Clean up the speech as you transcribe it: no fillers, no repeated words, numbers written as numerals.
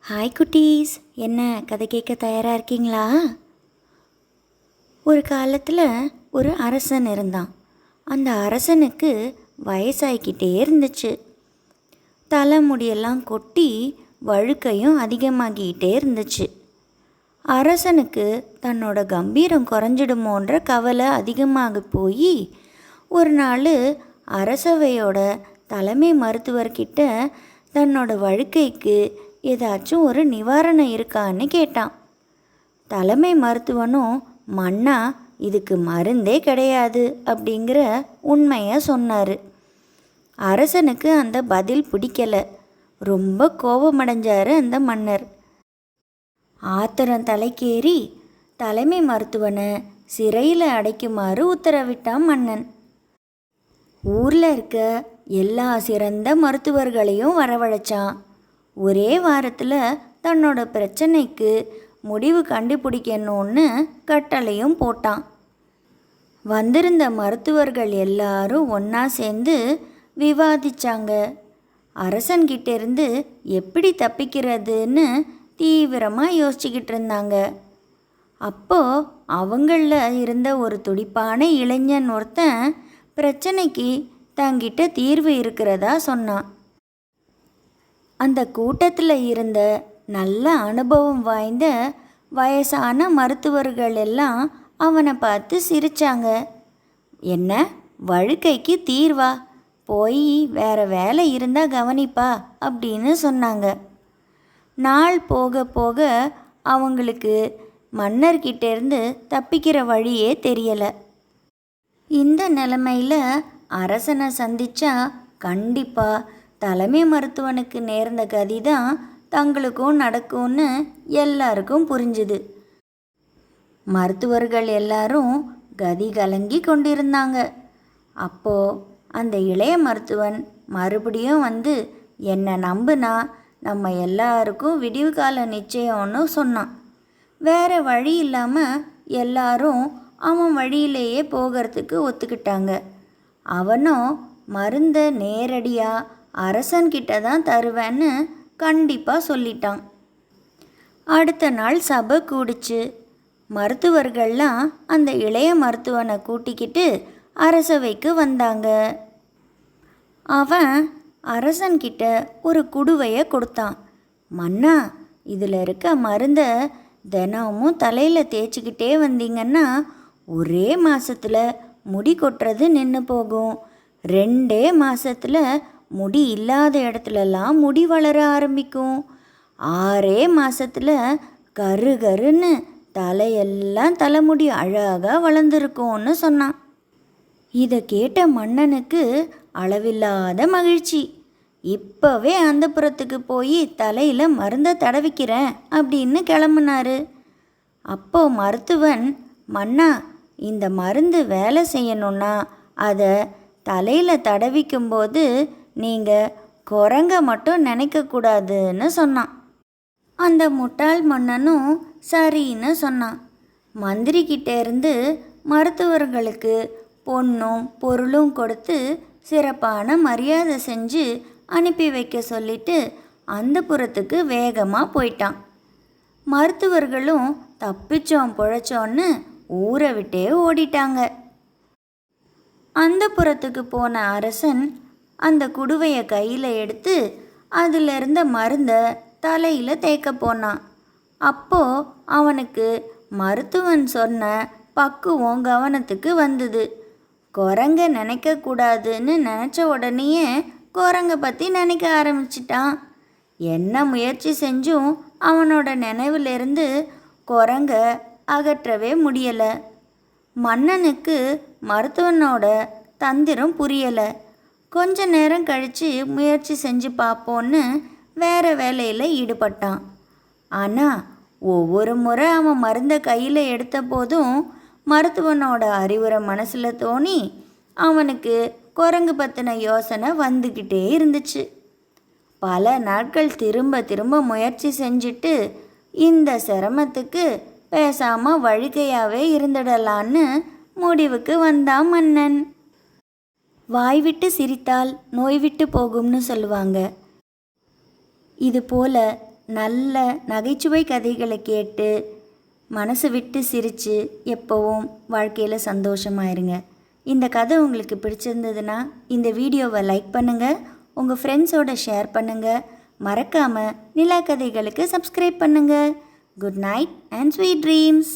Hi குட்டீஸ், என்ன கதை கேட்க தயாராக இருக்கீங்களா? ஒரு காலத்தில் ஒரு அரசன் இருந்தான். அந்த அரசனுக்கு வயசாகிக்கிட்டே இருந்துச்சு. தலைமுடியெல்லாம் கொட்டி வழுக்கையும் அதிகமாகிக்கிட்டே இருந்துச்சு. அரசனுக்கு தன்னோட கம்பீரம் குறைஞ்சிடுமோன்ற கவலை அதிகமாக போய் ஒரு நாள் அரசவையோட தலைமை மருத்துவர்கிட்ட தன்னோட வழுக்கைக்கு ஏதாச்சும் ஒரு நிவாரணம் இருக்கான்னு கேட்டான். தலைமை மருத்துவனும் மன்னா இதுக்கு மருந்தே கிடையாது அப்படிங்கிற உண்மையை சொன்னார். அரசனுக்கு அந்த பதில் பிடிக்கலை. ரொம்ப கோபமடைஞ்சார் அந்த மன்னர். ஆத்திரம் தலைக்கேறி தலைமை மருத்துவனை சிறையில் அடைக்குமாறு உத்தரவிட்டான் மன்னன். ஊரில் இருக்க எல்லா சிறந்த மருத்துவர்களையும் வரவழைச்சான். ஒரே வாரத்தில் தன்னோட பிரச்சனைக்கு முடிவு கண்டுபிடிக்கணும்னு கட்டளையும் போட்டான். வந்திருந்த மருத்துவர்கள் எல்லாரும் ஒன்றா சேர்ந்து விவாதிச்சாங்க. அரசன்கிட்டேருந்து எப்படி தப்பிக்கிறதுன்னு தீவிரமாக யோசிச்சுக்கிட்டு இருந்தாங்க. அப்போது அவங்களில் இருந்த ஒரு துடிப்பான இளைஞன் ஒருத்தன் பிரச்சனைக்கு தங்கிட்ட தீர்வு இருக்கிறதா சொன்னான். அந்த கூட்டத்தில் இருந்த நல்ல அனுபவம் வாய்ந்த வயசான மருத்துவர்கள் எல்லாம் அவனை பார்த்து சிரித்தாங்க. என்ன, வழுக்கைக்கு தீர்வா? போய் வேறு வேலை இருந்தால் கவனிப்பா அப்படின்னு சொன்னாங்க. நாள் போக போக அவங்களுக்கு மன்னர்கிட்டேருந்து தப்பிக்கிற வழியே தெரியலை. இந்த நிலைமையில் அரசனை சந்தித்தா கண்டிப்பாக தலைமை மருத்துவனுக்கு நேர்ந்த கதி தான் தங்களுக்கும் நடக்கும்னு எல்லாருக்கும் புரிஞ்சுது. மருத்துவர்கள் எல்லாரும் கதி கலங்கி கொண்டிருந்தாங்க. அப்போது அந்த இளைய மருத்துவன் மறுபடியும் வந்து என்னை நம்புனா நம்ம எல்லாருக்கும் விடிவு கால நிச்சயம்னு சொன்னான். வேறு வழி இல்லாமல் எல்லாரும் அவன் வழியிலேயே போகிறதுக்கு ஒத்துக்கிட்டாங்க. அவனும் மருந்தை நேரடியாக அரசன்கிட்ட தான் தருவேன்னு கண்டிப்பாக சொல்லிட்டான். அடுத்த நாள் சபை கூடிச்சு. மருத்துவர்கள்லாம் அந்த இளைய மருத்துவனை கூட்டிக்கிட்டு அரசவைக்கு வந்தாங்க. அவன் அரசன்கிட்ட ஒரு குடுவையை கொடுத்தான். மன்னா, இதில் இருக்க மருந்தை தினமும் தலையில் தேய்ச்சிக்கிட்டே வந்தீங்கன்னா ஒரே மாதத்தில் முடி கொட்டுறது நின்று போகும். 2 மாதத்தில் முடி இல்லாத இடத்துலலாம் முடி வளர ஆரம்பிக்கும். 6 மாதத்தில் கரு கருன்னு தலையெல்லாம் தலைமுடி அழகாக வளர்ந்துருக்கும்னு சொன்னான். இதை கேட்ட மன்னனுக்கு அளவில்லாத மகிழ்ச்சி. இப்போவே அந்தப்புறத்துக்கு போய் தலையில் மருந்தை தடவிக்கிறேன் அப்படின்னு கிளம்புனாரு. அப்போது மருத்துவன், மன்னா, இந்த மருந்து வேலை செய்யணுன்னா அதை தலையில் தடவிக்கும்போது நீங்கள் குரங்க மட்டும் நினைக்கக்கூடாதுன்னு சொன்னான். அந்த முட்டாள் மன்னனும் சரின்னு சொன்னான். மந்திரிக்கிட்டேருந்து மருத்துவர்களுக்கு பொன்னும் பொருளும் கொடுத்து சிறப்பான மரியாதை செஞ்சு அனுப்பி வைக்க சொல்லிட்டு அந்த புறத்துக்கு வேகமாக போயிட்டான். மருத்துவர்களும் தப்பிச்சோம் பிழைச்சோன்னு ஊரை விட்டே ஓடிட்டாங்க. அந்த புறத்துக்கு போன அரசன் அந்த குடுவையை கையில் எடுத்து அதில் இருந்த மருந்தை தலையில் தேய்க்க போனான். அப்போது அவனுக்கு மருத்துவன் சொன்ன பக்குவம் கவனத்துக்கு வந்தது. குரங்க நினைக்கக்கூடாதுன்னு நினச்ச உடனேயே குரங்கை பற்றி நினைக்க ஆரம்பிச்சிட்டான். என்ன முயற்சி செஞ்சும் அவனோட நினைவிலிருந்து குரங்க அகற்றவே முடியலை. மன்னனுக்கு மருத்துவனோட தந்திரம் புரியலை. கொஞ்ச நேரம் கழித்து முயற்சி செஞ்சு பார்ப்போன்னு வேறு வேலையில் ஈடுபட்டான். ஆனால் ஒவ்வொரு முறை அவன் மருந்தை கையில் எடுத்த போதும் மருத்துவனோட அறிவுரை மனசில் தோணி அவனுக்கு குரங்கு பற்றின யோசனை வந்துக்கிட்டே இருந்துச்சு. பல நாட்கள் திரும்ப திரும்ப முயற்சி செஞ்சுட்டு இந்த சிரமத்துக்கு பேசாமல் வழுக்கையாகவே இருந்துடலான்னு முடிவுக்கு வந்தான் மன்னன். வாய் விட்டு சிரித்தால் நோய் விட்டு போகும்னு சொல்லுவாங்க. இதுபோல் நல்ல நகைச்சுவை கதைகளை கேட்டு மனசு விட்டு சிரித்து எப்போவும் வாழ்க்கையில் சந்தோஷமாயிருங்க. இந்த கதை உங்களுக்கு பிடிச்சிருந்ததுன்னா இந்த வீடியோவை லைக் பண்ணுங்கள், உங்கள் ஃப்ரெண்ட்ஸோட ஷேர் பண்ணுங்கள். மறக்காமல் நிலா கதைகளுக்கு சப்ஸ்கிரைப் பண்ணுங்கள். Good night and sweet dreams.